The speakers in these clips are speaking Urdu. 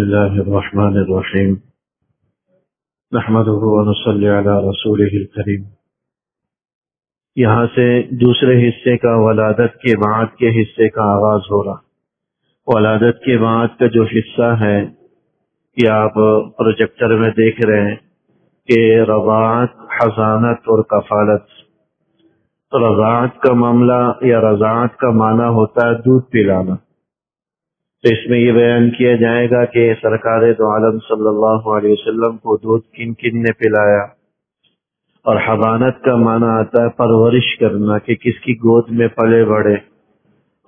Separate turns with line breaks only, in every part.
الله الرحمن الرحيم نحمده ونصلي على رسوله الكريم۔ یہاں سے دوسرے حصے کا ولادت کے بعد کے حصے کا آغاز ہو رہا۔ ولادت کے بعد کا جو حصہ ہے یہ آپ پروجیکٹر میں دیکھ رہے ہیں کہ رضاعت، حضانت اور کفالت۔ تو رضاعت کا معاملہ یا رضاعت کا معنی ہوتا ہے دودھ پلانا۔ تو اس میں یہ بیان کیا جائے گا کہ سرکار دو عالم صلی اللہ علیہ وسلم کو دودھ کن کن نے پلایا۔ اور حضانت کا معنی آتا ہے پرورش کرنا، کہ کس کی گود میں پلے بڑھے۔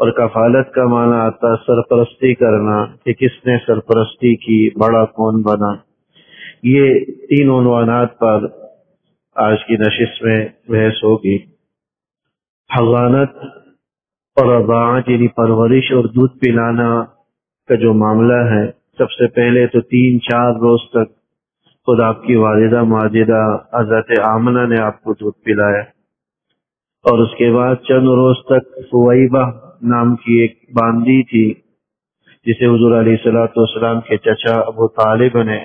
اور کفالت کا معنی آتا ہے سرپرستی کرنا، کہ کس نے سرپرستی کی، بڑا کون بنا۔ یہ تین عنوانات پر آج کی نشست میں بحث ہوگی۔ حضانت اور رضاعت یعنی پرورش اور دودھ پلانا کا جو معاملہ ہے، سب سے پہلے تو 3-4 روز تک خود آپ کی والدہ ماجدہ حضرت آمنہ نے آپ کو دودھ پلایا، اور اس کے بعد چند روز تک ثویبہ نام کی ایک باندی تھی جسے حضور علیہ الصلوۃ والسلام کے چچا ابو طالب نے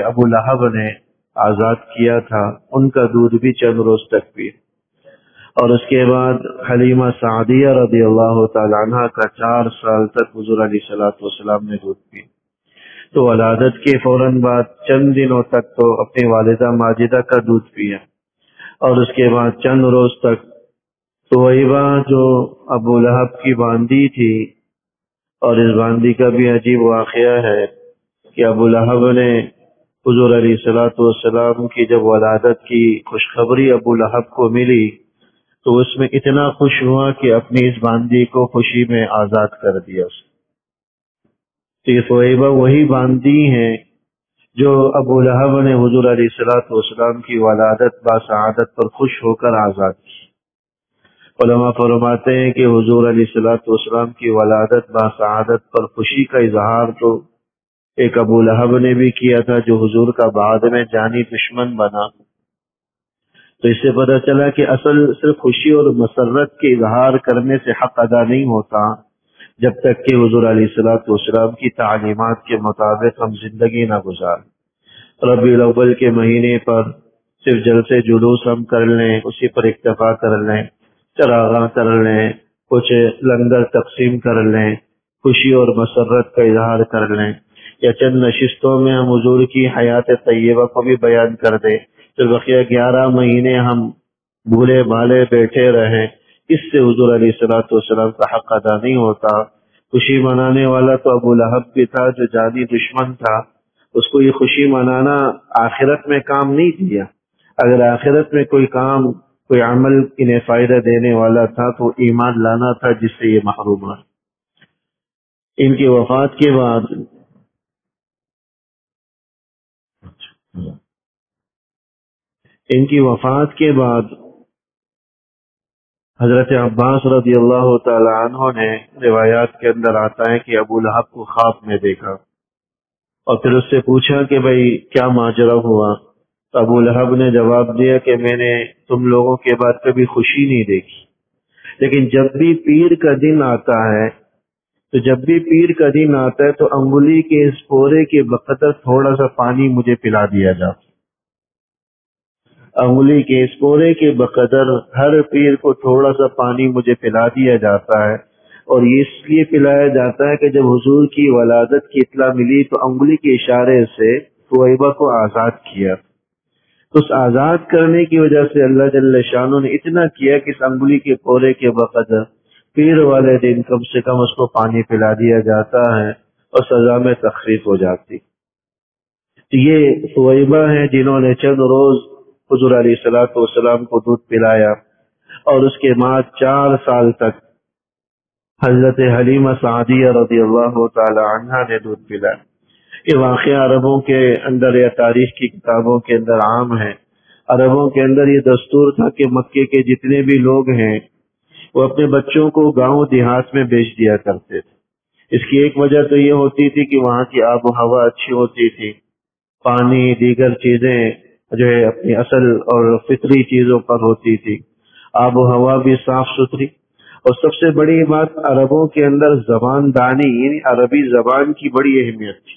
ابو لہب نے آزاد کیا تھا، ان کا دودھ بھی چند روز تک پی۔ اور اس کے بعد حلیمہ سعدیہ رضی اللہ تعالی عنہ کا 4 سال تک حضور علیہ الصلوۃ والسلام نے دودھ پی۔ تو ولادت کے فوراً بعد چند دنوں تک تو اپنی والدہ ماجدہ کا دودھ پیا، اور اس کے بعد چند روز تک ثویبہ جو ابو لہب کی باندی تھی، اور اس باندی کا بھی عجیب واقعہ ہے کہ ابو لہب نے حضور علیہ الصلوۃ والسلام کی جب ولادت کی خوشخبری ابو لہب کو ملی تو اس میں اتنا خوش ہوا کہ اپنی اس باندی کو خوشی میں آزاد کر دیا۔ تو یہ ثویبہ وہی باندی ہیں جو ابو لہب نے حضور علیہ الصلوۃ والسلام کی ولادت باسعادت پر خوش ہو کر آزاد کی۔ علماء فرماتے ہیں کہ حضور علیہ الصلوۃ والسلام کی ولادت باسعادت پر خوشی کا اظہار تو ایک ابو لہب نے بھی کیا تھا جو حضور کا بعد میں جانی دشمن بنا۔ تو اس سے پتہ چلا کہ اصل صرف خوشی اور مسرت کے اظہار کرنے سے حق ادا نہیں ہوتا جب تک کہ حضور علیہ الصلوۃ والسلام کی تعلیمات کے مطابق ہم زندگی نہ گزار۔ ربیع الاول کے مہینے پر صرف جلسے جلوس ہم کر لیں، اسی پر اکتفا کر لیں، چراغاں کر لیں، کچھ لنگر تقسیم کر لیں، خوشی اور مسرت کا اظہار کر لیں، یا چند نشستوں میں ہم حضور کی حیات طیبہ کو بھی بیان کر دیں، پھر بقیہ 11 مہینے ہم بھولے بھالے بیٹھے رہیں، اس سے حضور علیہ الصلوۃ والسلام کا حق ادا نہیں ہوتا۔ خوشی منانے والا تو ابو لہب بھی تھا جو جانی دشمن تھا، اس کو یہ خوشی منانا آخرت میں کام نہیں دیا۔ اگر آخرت میں کوئی کام، کوئی عمل انہیں فائدہ دینے والا تھا تو ایمان لانا تھا، جس سے یہ محروم ہے۔ ان کی وفات کے بعد حضرت عباس رضی اللہ تعالی عنہ نے روایات کے اندر آتا ہے کہ ابو لہب کو خواب میں دیکھا، اور پھر اس سے پوچھا کہ بھئی کیا ماجرا ہوا؟ تو ابو لہب نے جواب دیا کہ میں نے تم لوگوں کے بعد کبھی خوشی نہیں دیکھی، لیکن جب بھی پیر کا دن آتا ہے تو انگلی کے اس پورے کے بقدر تھوڑا سا پانی مجھے پلا دیا جاتا۔ انگلی کے اس پورے کے بقدر ہر پیر کو تھوڑا سا پانی مجھے پلا دیا جاتا ہے، اور یہ اس لیے پلایا جاتا ہے کہ جب حضور کی ولادت کی اطلاع ملی تو انگلی کے اشارے سے ثویبہ کو آزاد کیا۔ تو اس آزاد کرنے کی وجہ سے اللہ جل شانہ نے اتنا کیا کہ اس انگلی کے پورے کے بقدر پیر والے دن کم سے کم اس کو پانی پلا دیا جاتا ہے اور سزا میں تخفیف ہو جاتی۔ یہ ثویبہ ہیں جنہوں نے چند روز حضور علیہ الصلوۃ والسلام کو دودھ پلایا، اور اس کے بعد 4 سال تک حضرت حلیمہ سعدیہ رضی اللہ تعالی عنہ نے دودھ پلایا۔ یہ واقعہ عربوں کے اندر یا تاریخ کی کتابوں کے اندر عام ہے۔ عربوں کے اندر یہ دستور تھا کہ مکے کے جتنے بھی لوگ ہیں وہ اپنے بچوں کو گاؤں دیہات میں بیچ دیا کرتے تھے۔ اس کی ایک وجہ تو یہ ہوتی تھی کہ وہاں کی آب و ہوا اچھی ہوتی تھی، پانی دیگر چیزیں جو ہے اپنی اصل اور فطری چیزوں پر ہوتی تھی، آب و ہوا بھی صاف ستھری، اور سب سے بڑی بات عربوں کے اندر زبان دانی یعنی عربی زبان کی بڑی اہمیت تھی۔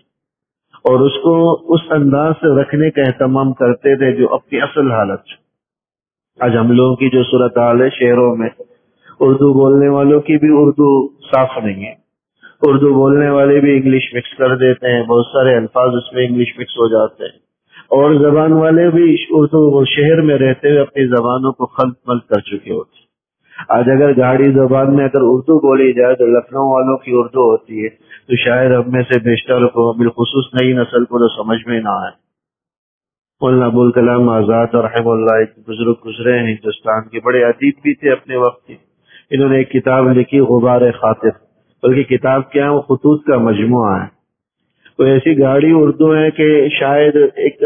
اور اس کو اس انداز سے رکھنے کا اہتمام کرتے تھے جو اپنی اصل حالت سے۔ آج ہم لوگوں کی جو صورتحال ہے شہروں میں، اردو بولنے والوں کی بھی اردو صاف نہیں ہے، اردو بولنے والے بھی انگلش مکس کر دیتے ہیں، بہت سارے الفاظ اس میں انگلش مکس ہو جاتے ہیں، اور زبان والے بھی اردو شہر میں رہتے ہوئے اپنی زبانوں کو خلط ملط کر چکے ہوتے ہیں۔ آج اگر گاڑی زبان میں اگر اردو بولی جائے تو لکھنؤ والوں کی اردو ہوتی ہے، تو شاید ہم میں سے بیشتر کو بالخصوص نئی نسل کو تو سمجھ میں نہ آئے۔ مولانا ابوالکلام آزاد رحمہ اللہ ایک بزرگ گزرے ہیں ہندوستان کے، بڑے ادیب بھی تھے اپنے وقت کے۔ انہوں نے ایک کتاب لکھی غبار خاطر، بلکہ کتاب کیا ہے، وہ خطوط کا مجموعہ ہے۔ تو ایسی گاڑی اردو ہے کہ شاید ایک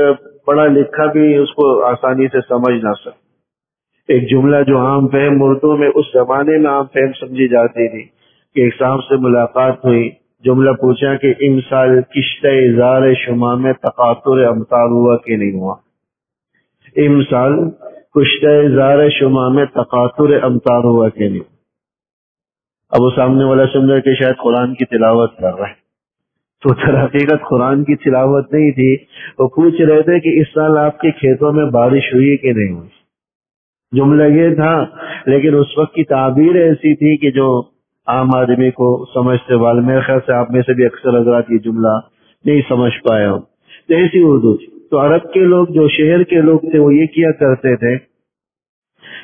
پڑھا لکھا بھی اس کو آسانی سے سمجھ نہ سکے۔ ایک جملہ جو عام فہم اردو میں اس زمانے میں عام فہم سمجھی جاتی تھی کہ ایک صاحب سے ملاقات ہوئی، جملہ پوچھا کہ امسال کشتہ زار شما میں تقاطر امطار ہوا کہ نہیں ہوا، امسال کشتہ زار شما میں تقاطر امطار ہوا کہ نہیں۔ اب وہ سامنے والا سمجھا کہ شاید قرآن کی تلاوت کر رہے ہیں، تو در حقیقت قرآن کی تلاوت نہیں تھی، وہ پوچھ رہے تھے کہ اس سال آپ کے کھیتوں میں بارش ہوئی کہ نہیں ہوئی۔ جملہ یہ تھا، لیکن اس وقت کی تعبیر ایسی تھی کہ جو عام آدمی کو سمجھتے والے، میرے خیال سے آپ میں سے بھی اکثر حضرات یہ جملہ نہیں سمجھ پائے ہو، تو ایسی اردو تھی۔ تو عرب کے لوگ جو شہر کے لوگ تھے وہ یہ کیا کرتے تھے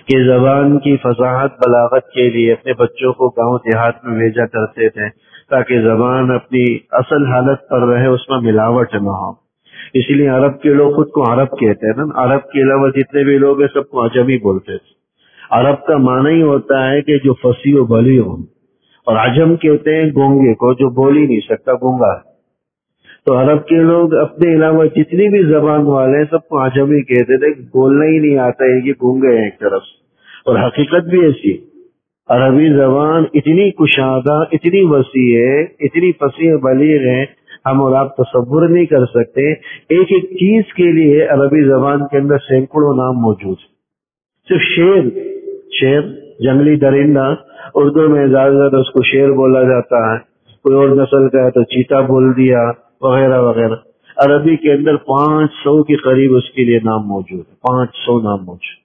کہ زبان کی فصاحت بلاغت کے لیے اپنے بچوں کو گاؤں دیہات میں بھیجا کرتے تھے تاکہ زبان اپنی اصل حالت پر رہے، اس میں ملاوٹ نہ ہو۔ اسی لیے عرب کے لوگ خود کو عرب کہتے ہیں نا، عرب کے علاوہ جتنے بھی لوگ ہیں سب کو عجمی بولتے تھے۔ عرب کا معنی ہی ہوتا ہے کہ جو فصیح و بلیغ ہو، اور عجم کہتے ہیں گونگے کو جو بول ہی نہیں سکتا، گونگا۔ تو عرب کے لوگ اپنے علاوہ جتنی بھی زبان والے ہیں سب کو عجمی کہتے تھے، بولنا ہی نہیں آتا ہے، یہ گونگے ہیں ایک طرف سے۔ اور حقیقت بھی ایسی، عربی زبان اتنی کشادہ، اتنی وسیع ہے، اتنی فصیح بلیغ ہے، ہم اور آپ تصور نہیں کر سکتے۔ ایک ایک چیز کے لیے عربی زبان کے اندر سینکڑوں نام موجود ہیں۔ صرف شیر جنگلی درندہ، اردو میں زیادہ زیادہ اس کو شیر بولا جاتا ہے، کوئی اور نسل کا ہے تو چیتا بول دیا، وغیرہ وغیرہ۔ عربی کے اندر 500 کے قریب اس کے لیے نام موجود ہے، 500 نام موجود۔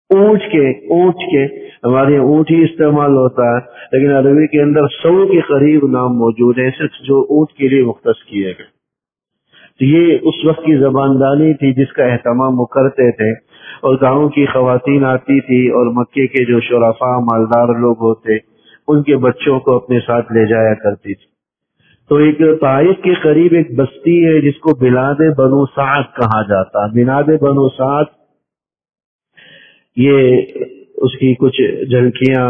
اونٹ کے ہمارے یہاں اونٹ ہی استعمال ہوتا ہے، لیکن عربی کے اندر 100 کے قریب نام موجود ہیں صرف جو اونٹ کے لیے مختص کیے گئے۔ تو یہ اس وقت کی زباندانی تھی جس کا اہتمام وہ کرتے تھے، اور گاؤں کی خواتین آتی تھی اور مکے کے جو شرفاء مالدار لوگ ہوتے ان کے بچوں کو اپنے ساتھ لے جایا کرتی تھی۔ تو ایک طائف کے قریب ایک بستی ہے جس کو بلاد بنو سعد کہا جاتا ہے۔ بلاد بنو سعد، یہ اس کی کچھ جھلکیاں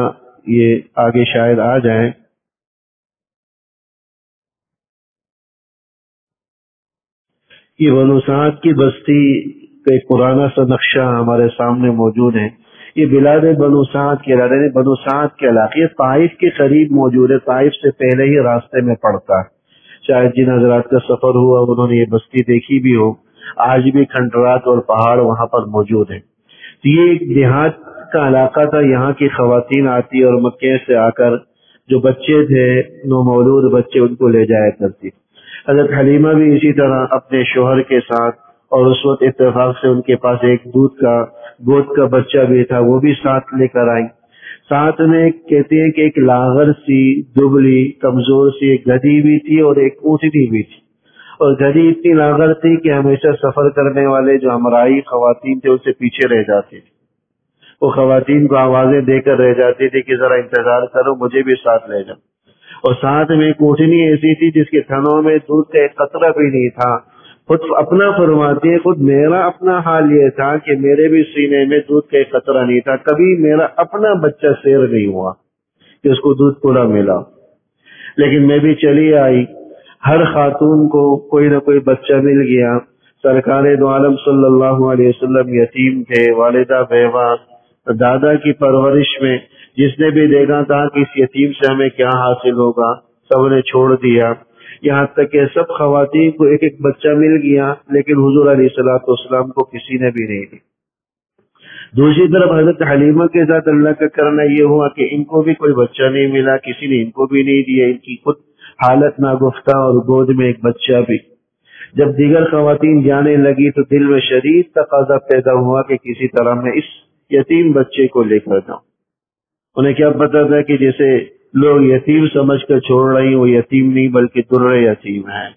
یہ آگے شاید آ جائیں۔ یہ بنو سعد کی بستی کا ایک پرانا سا نقشہ ہمارے سامنے موجود ہے۔ یہ بلاد بنو سعد کے علاقے، بنو سعد کے علاقے طائف کے قریب موجود ہے، طائف سے پہلے ہی راستے میں پڑتا ہے۔ شاید جن حضرات کا سفر ہوا انہوں نے یہ بستی دیکھی بھی ہو، آج بھی کھنڈرات اور پہاڑ وہاں پر موجود ہیں۔ یہ ایک دیہات کا علاقہ تھا، یہاں کی خواتین آتی اور مکے سے آ کر جو بچے تھے نومولود بچے ان کو لے جایا کرتی۔ حضرت حلیمہ بھی اسی طرح اپنے شوہر کے ساتھ، اور اس وقت اتفاق سے ان کے پاس ایک گود کا بچہ بھی تھا، وہ بھی ساتھ لے کر آئی۔ ساتھ میں کہتے ہیں کہ ایک لاغر سی دبلی کمزور سی ایک گدھی بھی تھی اور ایک اونٹنی بھی تھی، اور گدھی اتنی لاغر تھی کہ ہمیشہ سفر کرنے والے جو ہمراہی خواتین تھے ان سے پیچھے رہ جاتی تھی۔ وہ خواتین کو آوازیں دے کر رہ جاتی تھی کہ ذرا انتظار کرو، مجھے بھی ساتھ لے جاؤ۔ اور ساتھ میں ایک اونٹنی ایسی تھی جس کے تھنوں میں دودھ کا ایک قطرہ بھی نہیں تھا۔ خود اپنا فرماتی ہے، خود میرا اپنا حال یہ تھا کہ میرے بھی سینے میں دودھ کا ایک قطرہ نہیں تھا، کبھی میرا اپنا بچہ سیر نہیں ہوا کہ اس کو دودھ پورا ملا، لیکن میں بھی چلی آئی۔ ہر خاتون کو کوئی نہ کوئی بچہ مل گیا۔ سرکار دو عالم صلی اللہ علیہ وسلم یتیم تھے، والدہ بیوہ، دادا کی پرورش میں جس نے بھی دیکھا تھا کہ اس یتیم سے ہمیں کیا حاصل ہوگا، سب نے چھوڑ دیا، یہاں تک کہ سب خواتین کو ایک ایک بچہ مل گیا، لیکن حضور علیہ الصلوۃ والسلام کو کسی نے بھی نہیں دی۔ دوسری طرف حضرت حلیمہ کے ساتھ اللہ کا کرنا یہ ہوا کہ ان کو بھی کوئی بچہ نہیں ملا، کسی نے ان کو بھی نہیں دیا، ان کی خود حالت ناگفتہ اور گود میں ایک بچہ بھی۔ جب دیگر خواتین جانے لگی تو دل میں شدید تقاضا پیدا ہوا کہ کسی طرح میں اس یتیم بچے کو لے کر جاؤں۔ انہیں کیا پتا تھا کہ جیسے لوگ یتیم سمجھ کر چھوڑ رہی، وہ یتیم نہیں بلکہ در یتیم ہے،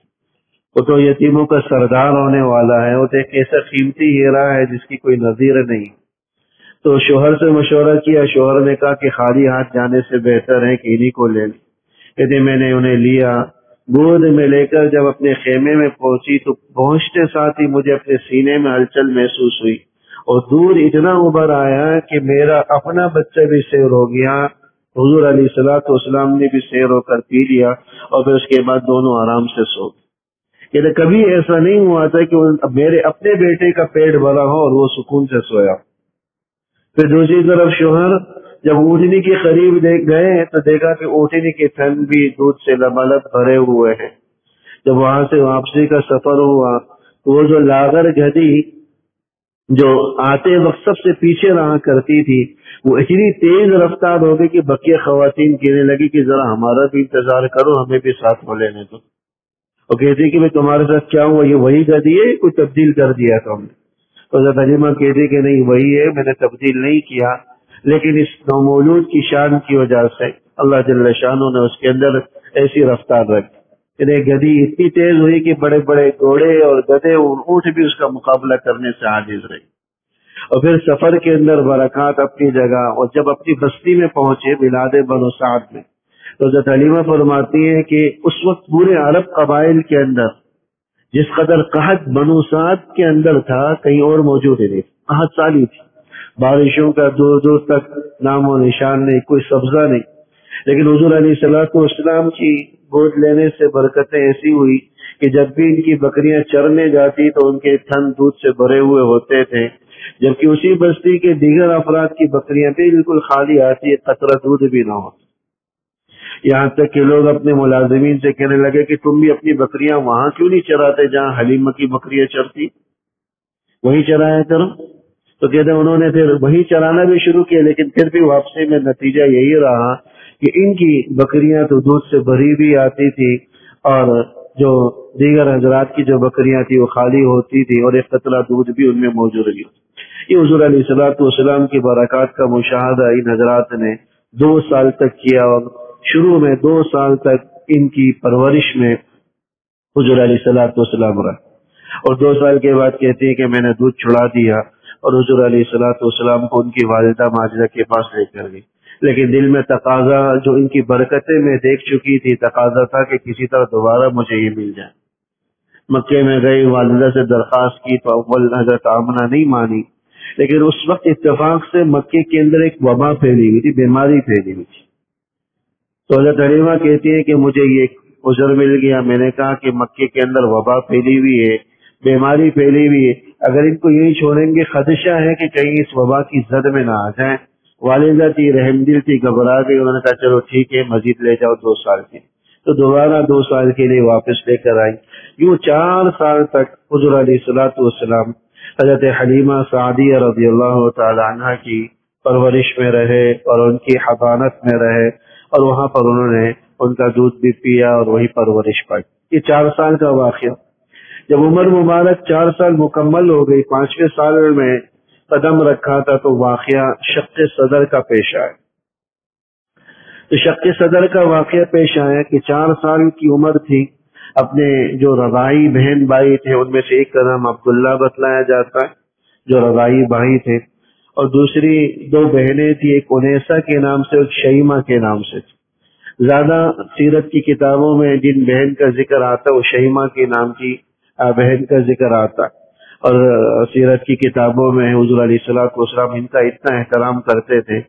وہ تو یتیموں کا سردار ہونے والا ہے، وہ تو ایک ایسا قیمتی ہیرا ہے جس کی کوئی نظیر نہیں۔ تو شوہر سے مشورہ کیا، شوہر نے کہا کہ خالی ہاتھ جانے سے بہتر ہے کہ انہی کو لے لیں۔ کہتے میں نے انہیں لیا، گود میں لے کر جب اپنے خیمے میں پہنچی تو پہنچتے ساتھ ہی مجھے اپنے سینے میں ہلچل محسوس ہوئی اور دور اتنا ابھر آیا کہ میرا اپنا بچہ بھی سیر ہو گیا۔ حضور علیہ الصلوۃ والسلام نے بھی سیر ہو کر پی لیا اور پھر اس کے بعد دونوں آرام سے سو گئے۔ کہتے کبھی ایسا نہیں ہوا تھا کہ میرے اپنے بیٹے کا پیٹ بھرا ہو اور وہ سکون سے سویا۔ پھر دوسری طرف شوہر جب اونٹنی کے قریب گئے تو دیکھا کہ اونٹنی کے تھن بھی دودھ سے لبالب بھرے ہوئے ہیں۔ جب وہاں سے واپسی کا سفر ہوا تو وہ جو لاغر گدھی جو آتے وقت سب سے پیچھے رہا کرتی تھی وہ اتنی تیز رفتار ہو گئی کہ بقیہ خواتین کہنے لگی کہ ذرا ہمارا بھی انتظار کرو، ہمیں بھی ساتھ ہو لینے دو۔ وہ کہتی کہ میں تمہارے ساتھ کیا ہوا، یہ وہی گدھی ہے، کوئی تبدیل کر دیا تم نے؟ تو حضرت حلیمہ کہتی کہ نہیں وہی ہے، میں نے تبدیل نہیں کیا، لیکن اس نومولود کی شان کی وجہ سے اللہ جل شانہ نے اس کے اندر ایسی رفتار رکھی۔ گدھی اتنی تیز ہوئی کہ بڑے بڑے گھوڑے اور گدھے اور اونٹ بھی اس کا مقابلہ کرنے سے عاجز رہی۔ اور پھر سفر کے اندر برکات اپنی جگہ، اور جب اپنی بستی میں پہنچے بلاد بنو سعد میں تو حضرت حلیمہ فرماتی ہیں کہ اس وقت پورے عرب قبائل کے اندر جس قدر قحط بنو سعد کے اندر تھا کہیں اور موجود نہیں، قحط سالی تھی، بارشوں کا دور دور تک نام و نشان نہیں، کوئی سبزہ نہیں۔ لیکن حضور علیہ الصلوۃ والسلام کی گود لینے سے برکتیں ایسی ہوئی کہ جب بھی ان کی بکریاں چرنے جاتی تو ان کے تھن دودھ سے بھرے ہوئے ہوتے تھے، جبکہ اسی بستی کے دیگر افراد کی بکریاں بالکل خالی آتی، قطرہ دودھ بھی نہ ہوتا۔ یہاں تک کہ لوگ اپنے ملازمین سے کہنے لگے کہ تم بھی اپنی بکریاں وہاں کیوں نہیں چراتے جہاں حلیمہ کی بکریاں چرتی، وہی چرایا کرو۔ تو کہتے انہوں نے پھر وہی چرانا بھی شروع کیا، لیکن پھر بھی واپسی میں نتیجہ یہی رہا کہ ان کی بکریاں تو دودھ سے بھری بھی آتی تھی اور جو دیگر حضرات کی جو بکریاں تھی وہ خالی ہوتی تھی اور ایک قطرہ دودھ بھی ان میں موجود رہی۔ یہ حضور علیہ الصلوۃ والسلام کی برکات کا مشاہدہ ان حضرات نے 2 سال تک کیا، اور شروع میں 2 سال تک ان کی پرورش میں حضور علیہ الصلوۃ والسلام رہا، اور 2 سال کے بعد کہتے ہیں کہ میں نے دودھ چھڑا دیا اور حضور علیہ الصلوۃ والسلام کو ان کی والدہ ماجدہ کے پاس لے کر گئی۔ لیکن دل میں تقاضا جو ان کی برکتیں میں دیکھ چکی تھی، تقاضا تھا کہ کسی طرح دوبارہ مجھے یہ مل جائے۔ مکے میں گئی، والدہ سے درخواست کی تو اول حضرت آمنہ نہیں مانی، لیکن اس وقت اتفاق سے مکے کے اندر ایک وبا پھیلی ہوئی تھی، بیماری پھیلی ہوئی تھی۔ تو حضرت حلیمہ کہتی ہے کہ مجھے یہ عذر مل گیا، میں نے کہا کہ مکے کے اندر وبا پھیلی ہوئی ہے، بیماری پھیلی ہوئی ہے، اگر ان کو یہی چھوڑیں گے خدشہ ہے کہ کہیں اس وبا کی زد میں نہ آ جائیں۔ والدہ تھی، رحم دل تھی، گھبرا گئی، انہوں نے کہا چلو ٹھیک ہے مزید لے جاؤ 2 سال کے، تو دوبارہ 2 سال کے لیے واپس لے کر آئی۔ یوں 4 سال تک حضور علیہ الصلوۃ والسلام حضرت حلیمہ سعدیہ رضی اللہ تعالی عنہ کی پرورش میں رہے اور ان کی حضانت میں رہے، اور وہاں پر انہوں نے ان کا دودھ بھی پیا اور وہی پرورش پائی۔ یہ 4 سال کا واقعہ۔ جب عمر مبارک 4 سال مکمل ہو گئی، 5ویں سال میں قدم رکھا تھا تو واقعہ شق صدر کا پیش آیا۔ تو شق صدر کا واقعہ پیش آیا کہ 4 سال کی عمر تھی، اپنے جو رضاعی بہن بھائی تھے ان میں سے ایک کا نام عبداللہ بتلایا جاتا ہے جو رضاعی بھائی تھے، اور دوسری 2 بہنیں تھی، ایک انیسہ کے نام سے اور ایک شیمہ کے نام سے تھی۔ زیادہ سیرت کی کتابوں میں جن بہن کا ذکر آتا ہے وہ شیمہ کے نام کی بہن کا ذکر آتا ہے، اور سیرت کی کتابوں میں حضور علیہ الصلوۃ والسلام ان کا اتنا احترام کرتے تھے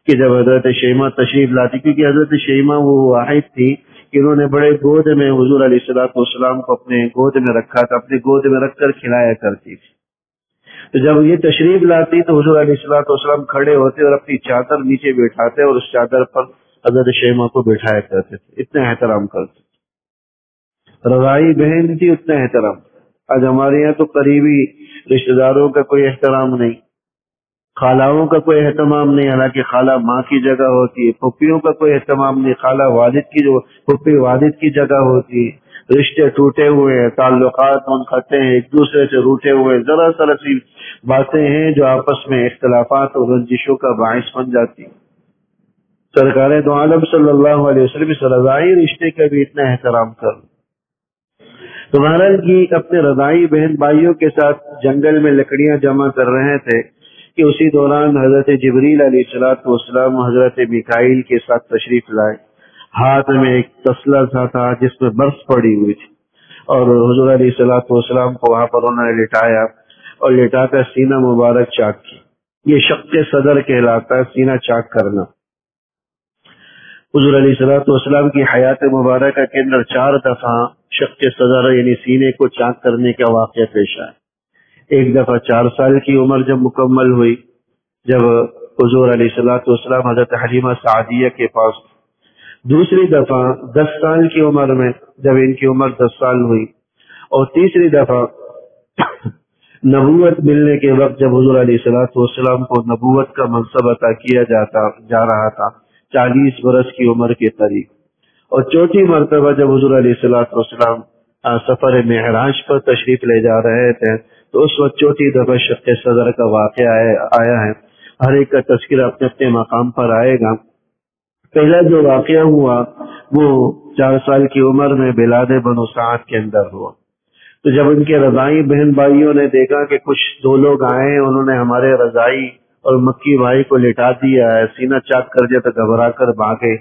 کہ جب حضرت شیمہ تشریف لاتی، کیونکہ حضرت شیمہ وہ واحد تھی کہ انہوں نے بڑے گود میں حضور علیہ الصلوۃ والسلام کو اپنے گود میں رکھا تھا، اپنے گود میں رکھ کر کھلایا کرتی تھی۔ تو جب یہ تشریف لاتی تو حضور علیہ الصلوۃ والسلام کھڑے ہوتے اور اپنی چادر نیچے بٹھاتے اور اس چادر پر حضرت شیمہ کو بٹھایا کرتے تھے، اتنا احترام کرتے تھے۔ رضاعی بہن تھی، اتنا احترام۔ آج ہمارے یہاں تو قریبی رشتہ داروں کا کوئی احترام نہیں، خالاؤں کا کوئی اہتمام نہیں، حالانکہ خالہ ماں کی جگہ ہوتی ہے، پھوپھیوں کا کوئی اہتمام نہیں، خالہ والد کی جو پھوپھی والد کی جگہ ہوتی ہے، رشتے ٹوٹے ہوئے ہیں، تعلقات منقطع ہیں، ایک دوسرے سے روٹے ہوئے، ذرا ذرا سی باتیں ہیں جو آپس میں اختلافات اور رنجشوں کا باعث بن جاتی ہیں۔ سرکار دو عالم صلی اللہ علیہ وسلم اس رضاعی رشتے کا بھی اتنا احترام کر۔ تمہارا کی اپنے رضاعی بہن بھائیوں کے ساتھ جنگل میں لکڑیاں جمع کر رہے تھے کہ اسی دوران حضرت جبریل علیہ الصلوۃ والسلام حضرت میکائیل کے ساتھ تشریف لائے۔ ہاتھ میں ایک تسلا سا تھا جس میں برف پڑی ہوئی تھی، اور حضور علیہ الصلوۃ والسلام کو وہاں پر انہوں نے لٹایا اور لٹا کر سینہ مبارک چاک کی۔ یہ شق صدر کہلاتا ہے، سینہ چاک کرنا۔ حضور علیہ الصلوۃ والسلام کی حیات مبارکہ کے اندر 4 دفعہ شق صدر یعنی سینے کو چاک کرنے کا واقعہ پیش آیا۔ ایک دفعہ 4 سال کی عمر جب مکمل ہوئی، جب حضور علیہ الصلوۃ والسلام حضرت حلیمہ سعدیہ کے پاس، دوسری دفعہ 10 سال کی عمر میں جب ان کی عمر 10 سال ہوئی، اور تیسری دفعہ نبوت ملنے کے وقت جب حضور علیہ الصلوۃ والسلام کو نبوت کا منصب عطا کیا جا رہا تھا 40 برس کی عمر کے قریب، اور چوتھی مرتبہ جب حضور علیہ الصلوۃ والسلام سفر معراج پر تشریف لے جا رہے تھے تو اس وقت چوتھی دفعہ شق صدر کا واقعہ آیا ہے۔ ہر ایک کا تذکرہ اپنے اپنے مقام پر آئے گا۔ پہلا جو واقعہ ہوا وہ 4 سال کی عمر میں بلاد بنو سعد کے اندر ہوا۔ تو جب ان کے رضائی بہن بھائیوں نے دیکھا کہ کچھ 2 لوگ آئے، انہوں نے ہمارے رضائی اور مکی بھائی کو لٹا دیا ہے، سینہ چاک کر دیا، تو گھبرا کر بھاگے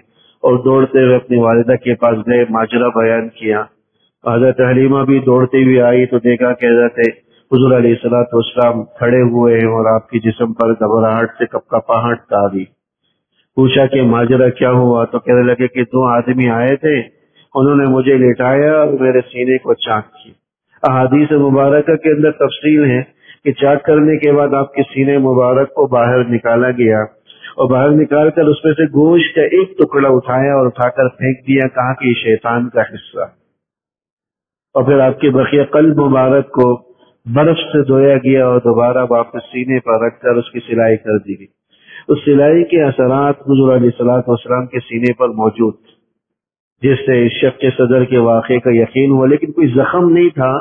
اور دوڑتے ہوئے اپنی والدہ کے پاس گئے، ماجرا بیان کیا۔ حضرت حلیمہ بھی دوڑتی ہوئی آئی تو دیکھا کہ حضرت حضور علیہ الصلوۃ والسلام کھڑے ہوئے ہیں اور آپ کی جسم پر گھبراہٹ سے کپکپاہٹ تاری۔ پوچھا کہ ماجرا کیا ہوا؟ تو کہنے لگے کہ 2 آدمی آئے تھے، انہوں نے مجھے لٹایا اور میرے سینے کو چاک کیا۔ احادیث مبارکہ کے اندر تفصیل ہے کہ چاک کرنے کے بعد آپ کے سینے مبارک کو باہر نکالا گیا، اور باہر نکال کر اس میں سے گوشت کا ایک ٹکڑا اٹھایا اور اٹھا کر پھینک دیا، کہا کہ یہ شیطان کا حصہ، اور پھر آپ کے بقیہ قلب مبارک کو برف سے دھویا گیا اور دوبارہ واپس سینے پر رکھ کر اس کی سلائی کر دی گئی۔ اس سلائی کے اثرات حضور علیہ الصلوۃ والسلام کے سینے پر موجود تھے، جس سے شق صدر کے واقعے کا یقین ہوا، لیکن کوئی زخم نہیں تھا،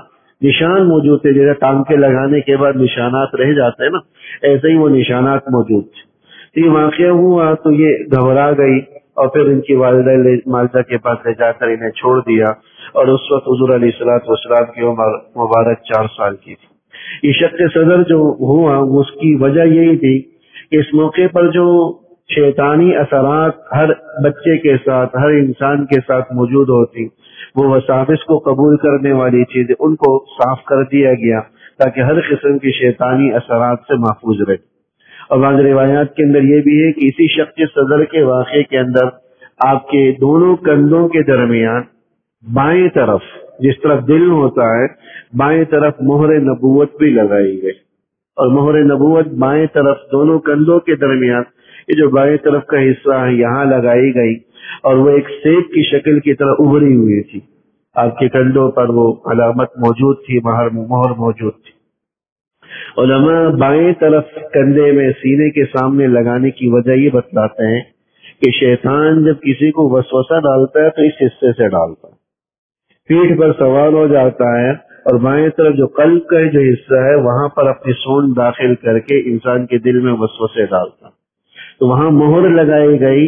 نشان موجود تھے، جیسے ٹانکے لگانے کے بعد نشانات رہ جاتے ہیں نا، ایسے ہی وہ نشانات موجود تھے۔ یہ واقعہ ہوا تو یہ گھبرا گئی اور پھر ان کی والدہ کے پاس لے جا کر انہیں چھوڑ دیا، اور اس وقت حضور علیہ الصلوۃ والسلام کی عمر مبارک 4 سال کی تھی۔ یہ شق صدر جو ہوا اس کی وجہ یہی تھی کہ اس موقع پر جو شیطانی اثرات ہر بچے کے ساتھ، ہر انسان کے ساتھ موجود ہوتی، وہ وساوس کو قبول کرنے والی چیزیں ان کو صاف کر دیا گیا تاکہ ہر قسم کی شیطانی اثرات سے محفوظ رہے۔ اور بعض روایات کے اندر یہ بھی ہے کہ اسی شق صدر کے واقعے کے اندر آپ کے دونوں کندھوں کے درمیان بائیں طرف، جس طرف دل ہوتا ہے، بائیں طرف مہر نبوت بھی لگائی گئی، اور مہر نبوت بائیں طرف دونوں کندھوں کے درمیان، یہ جو بائیں طرف کا حصہ ہے یہاں لگائی گئی، اور وہ ایک سیب کی شکل کی طرح ابھری ہوئی تھی۔ آپ کے کندھوں پر وہ علامت موجود تھی، مہر موجود تھی۔ علماء بائیں طرف کندھے میں سینے کے سامنے لگانے کی وجہ یہ بتلاتے ہیں کہ شیطان جب کسی کو وسوسہ ڈالتا ہے تو اس حصے سے ڈالتا ہے، پیٹھ پر سوار ہو جاتا ہے، اور بائیں طرف جو قلب کا جو حصہ ہے وہاں پر اپنی سونڈ داخل کر کے انسان کے دل میں وسوسے ڈالتا۔ تو وہاں مہر لگائی گئی،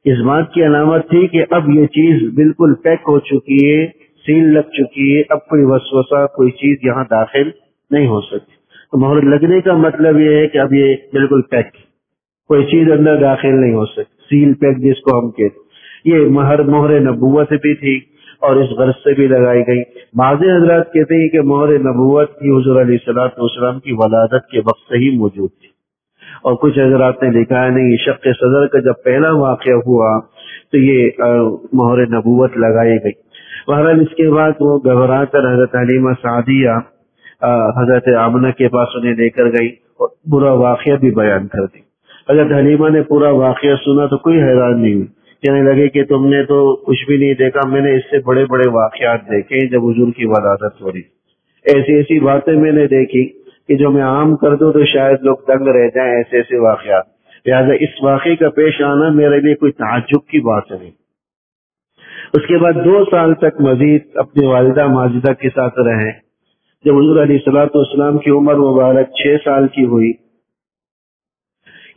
اس بات کی علامت تھی کہ اب یہ چیز بالکل پیک ہو چکی ہے، سیل لگ چکی ہے، اب کوئی وسوسہ، کوئی چیز یہاں داخل نہیں ہو سکتی۔ تو مہر لگنے کا مطلب یہ ہے کہ اب یہ بالکل پیک، کوئی چیز اندر داخل نہیں ہو سکتی، سیل پیک جس کو ہم کہتے۔ یہ مہر نبوت بھی تھی اور اس غرض سے بھی لگائی گئی۔ بعض حضرات کہتے ہیں کہ مہر نبوت کی حضور علیہ الصلوۃ والسلام کی ولادت کے وقت سے ہی موجود تھی، اور کچھ حضرات نے لکھا ہے نہیں، شق صدر کا جب پہلا واقعہ ہوا تو یہ مہر نبوت لگائی گئی۔ بہرحال اس کے بعد وہ گھبرا کر حضرت حلیمہ سعدیہ حضرت آمنہ کے پاس انہیں لے کر گئی اور پورا واقعہ بھی بیان کر دی۔ حضرت حلیمہ نے پورا واقعہ سنا تو کوئی حیران نہیں ہوئی، کہنے لگے کہ تم نے تو کچھ بھی نہیں دیکھا، میں نے اس سے بڑے بڑے واقعات دیکھے جب حضور کی ولادت ہو رہی، ایسی ایسی باتیں میں نے دیکھی کہ جو میں عام کر دوں تو شاید لوگ دنگ رہ جائیں، ایسے ایسے واقعات، لہٰذا اس واقعے کا پیش آنا میرے لیے کوئی تعجب کی بات نہیں۔ اس کے بعد 2 سال تک مزید اپنی والدہ ماجدہ کے ساتھ رہے. جب حضور علیہ الصلوۃ والسلام کی عمر مبارک 6 سال کی ہوئی،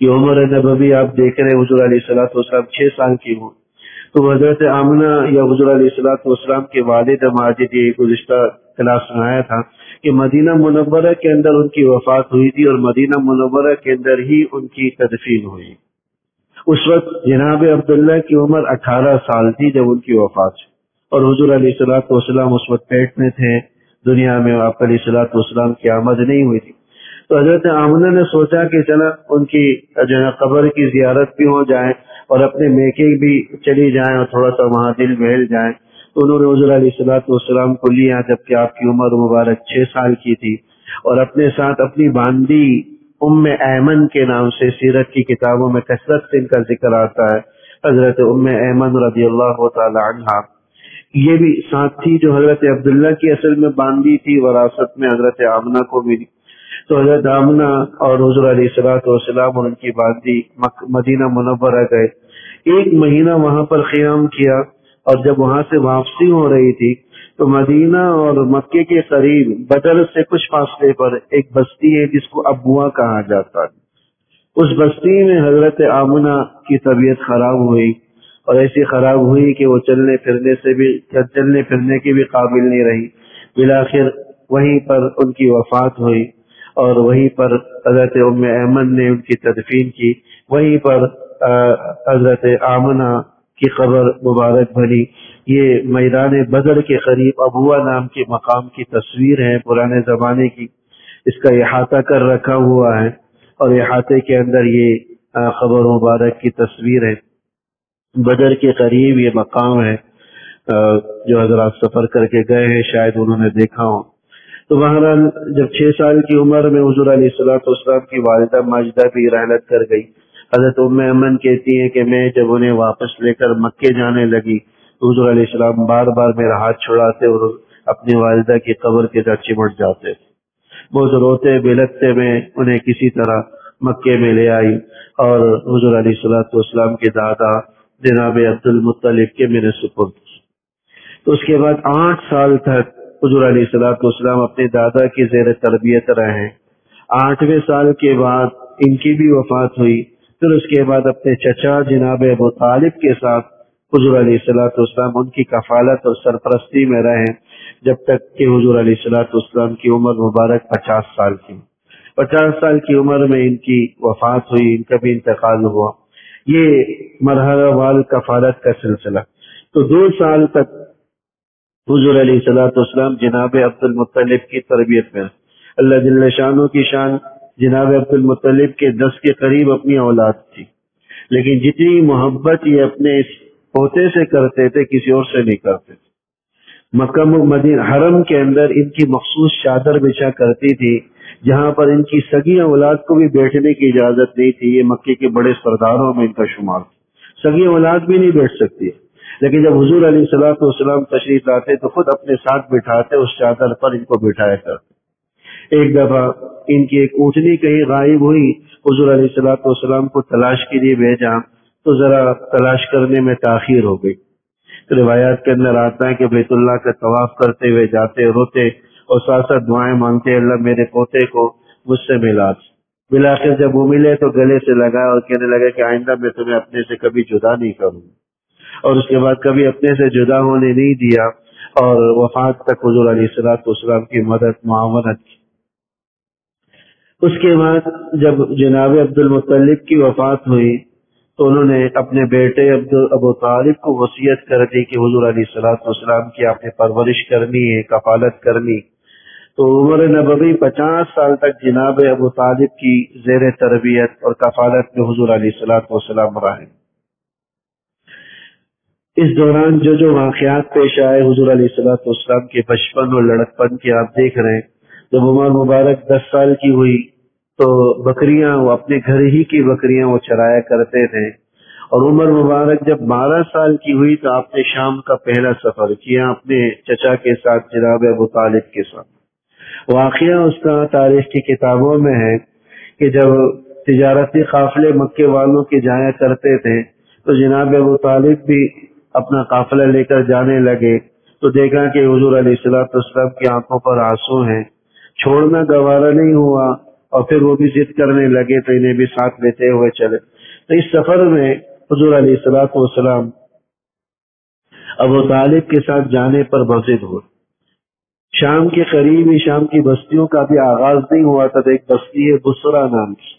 یہ عمر نبوی آپ دیکھ رہے ہیں، حضور علیہ الصلوۃ والسلام 6 سال کی ہوئی تو حضرت آمنہ یا حضور علیہ الصلوۃ والسلام کے والد ماجد، یہ گزشتہ کلاس میں آیا تھا کہ مدینہ منورہ کے اندر ان کی وفات ہوئی تھی اور مدینہ منورہ کے اندر ہی ان کی تدفین ہوئی. اس وقت جناب عبداللہ کی عمر 18 سال تھی جب ان کی وفات ہوئی، اور حضور علیہ الصلوۃ والسلام اس وقت پیٹ میں تھے، دنیا میں آپ علیہ الصلوۃ والسلام کی آمد نہیں ہوئی تھی. تو حضرت آمنہ نے سوچا کہ چلا ان کی جو ہے قبر کی زیارت بھی ہو جائے اور اپنے میکے بھی چلی جائیں اور تھوڑا سا وہاں دل بہل جائیں. تو انہوں نے حضور علیہ الصلوۃ والسلام کو لیا جبکہ آپ کی عمر مبارک 6 سال کی تھی، اور اپنے ساتھ اپنی باندی ام ایمن کے نام سے سیرت کی کتابوں میں کثرت سے ان کا ذکر آتا ہے. حضرت ام ایمن رضی اللہ تعالی عنہا یہ بھی ساتھ تھی جو حضرت عبداللہ کی اصل میں باندی تھی، وراثت میں حضرت آمنہ کو ملی. تو حضرت آمنہ اور حضور علیہ الصلوۃ والسلام اور ان کی باندی مدینہ منورہ گئے. 1 مہینہ وہاں پر قیام کیا، اور جب وہاں سے واپسی ہو رہی تھی تو مدینہ اور مکے کے قریب بدر سے کچھ فاصلے پر ایک بستی ہے جس کو ابوا کہا جاتا ہے. اس بستی میں حضرت آمنہ کی طبیعت خراب ہوئی، اور ایسی خراب ہوئی کہ وہ چلنے پھرنے کی بھی قابل نہیں رہی. بالآخر وہیں پر ان کی وفات ہوئی، اور وہیں پر حضرت ام ایمن نے ان کی تدفین کی. وہیں پر حضرت آمنہ کی قبر مبارک بنی. یہ میدان بدر کے قریب ابوا نام کے مقام کی تصویر ہے پرانے زمانے کی. اس کا احاطہ کر رکھا ہوا ہے، اور احاطے کے اندر یہ قبر مبارک کی تصویر ہے. بدر کے قریب یہ مقام ہے. جو حضرات سفر کر کے گئے ہیں شاید انہوں نے دیکھا ہو. تو بہرحال جب 6 سال کی عمر میں حضور علیہ الصلوۃ والسلام کی والدہ ماجدہ بھی رحلت کر گئی. حضرت ام ایمن کہتی ہیں کہ میں جب انہیں واپس لے کر مکے جانے لگی تو حضور علیہ السلام بار بار میرا ہاتھ چھڑاتے اور اپنی والدہ کی قبر کے ساتھ چمٹ جاتے. بہت روتے بلکتے میں انہیں کسی طرح مکے میں لے آئی، اور حضور علیہ الصلوۃ والسلام کے دادا جناب عبد المطلب کے میرے سپرد. تو اس کے بعد 8 سال تک حضور علیہ الصلوۃ والسلام اپنے دادا کی زیر تربیت رہے. 8ویں سال کے بعد ان کی بھی وفات ہوئی. پھر اس کے بعد اپنے چچا جناب ابو طالب کے ساتھ حضور علیہ الصلوۃ والسلام ان کی کفالت اور سرپرستی میں رہے جب تک کہ حضور علیہ الصلوۃ والسلام کی عمر مبارک 50 سال کی. 50 سال کی عمر میں ان کی وفات ہوئی، ان کا بھی انتقال ہوا. یہ مرحلہ وال کفالت کا سلسلہ. تو 2 سال تک حضور علیہ الصلوۃ والسلام جناب عبد المطلب کی تربیت میں. اللہ جل شانہ کی شان، جناب عبد المطلب کے 10 کے قریب اپنی اولاد تھی، لیکن جتنی محبت یہ اپنے اس پوتے سے کرتے تھے کسی اور سے نہیں کرتے تھے. مکہ مدینہ حرم کے اندر ان کی مخصوص چادر بچھا کرتی تھی جہاں پر ان کی سگی اولاد کو بھی بیٹھنے کی اجازت نہیں تھی. یہ مکے کے بڑے سرداروں میں ان کا شمار تھا. سگی اولاد بھی نہیں بیٹھ سکتی، لیکن جب حضور علیہ الصلوۃ والسلام تشریف لاتے تو خود اپنے ساتھ بٹھاتے، اس چادر پر ان کو بٹھایا کرتے. ایک دفعہ ان کی ایک اونٹنی کہیں غائب ہوئی، حضور علیہ الصلوۃ والسلام کو تلاش کے لیے بھیجا تو ذرا تلاش کرنے میں تاخیر ہو گئی. روایات کے اندر آتا ہے کہ بیت اللہ کا طواف کرتے ہوئے جاتے، روتے اور ساتھ ساتھ دعائیں مانگتے، اللہ میرے پوتے کو مجھ سے ملا. بالآخر جب وہ ملے تو گلے سے لگا اور کہنے لگا کہ آئندہ میں تمہیں اپنے سے کبھی جدا نہیں کروں. اور اس کے بعد کبھی اپنے سے جدا ہونے نہیں دیا، اور وفات تک حضور علیہ الصلوۃ والسلام کی مدد معاونت کی. اس کے بعد جب جناب عبد المطلب کی وفات ہوئی تو انہوں نے اپنے بیٹے ابو طالب کو وصیت کر دی کہ حضور علیہ الصلوۃ والسلام کی آپ نے پرورش کرنی ہے، کفالت کرنی. تو عمر نبوی 50 سال تک جناب ابو طالب کی زیر تربیت اور کفالت میں حضور علیہ الصلوۃ والسلام رہے. اس دوران جو واقعات پیش آئے حضور علیہ الصلوۃ والسلام کے بچپن اور لڑکپن کے آپ دیکھ رہے ہیں. جب عمر مبارک 10 سال کی ہوئی تو بکریاں، وہ اپنے گھر ہی کی بکریاں وہ چرایا کرتے تھے. اور عمر مبارک جب 12 سال کی ہوئی تو آپ نے شام کا پہلا سفر کیا اپنے چچا کے ساتھ جناب ابو طالب کے ساتھ. واقعہ اس کا تاریخ کی کتابوں میں ہے کہ جب تجارتی قافلے مکے والوں کے جایا کرتے تھے تو جناب ابو طالب بھی اپنا قافلہ لے کر جانے لگے تو دیکھا کہ حضور علیہ الصلوۃ والسلام کی آنکھوں پر آنسو ہیں، چھوڑنا گوارا نہیں ہوا اور پھر وہ بھی ضد کرنے لگے تو انہیں بھی ساتھ لیتے ہوئے چلے۔ تو اس سفر میں حضور علیہ الصلوۃ والسلام ابو طالب کے ساتھ جانے پر بضد ہوئے۔ شام کے قریب ہی شام کی بستیوں کا بھی آغاز نہیں ہوا تھا، تو ایک بستی ہے بصرہ نام کی،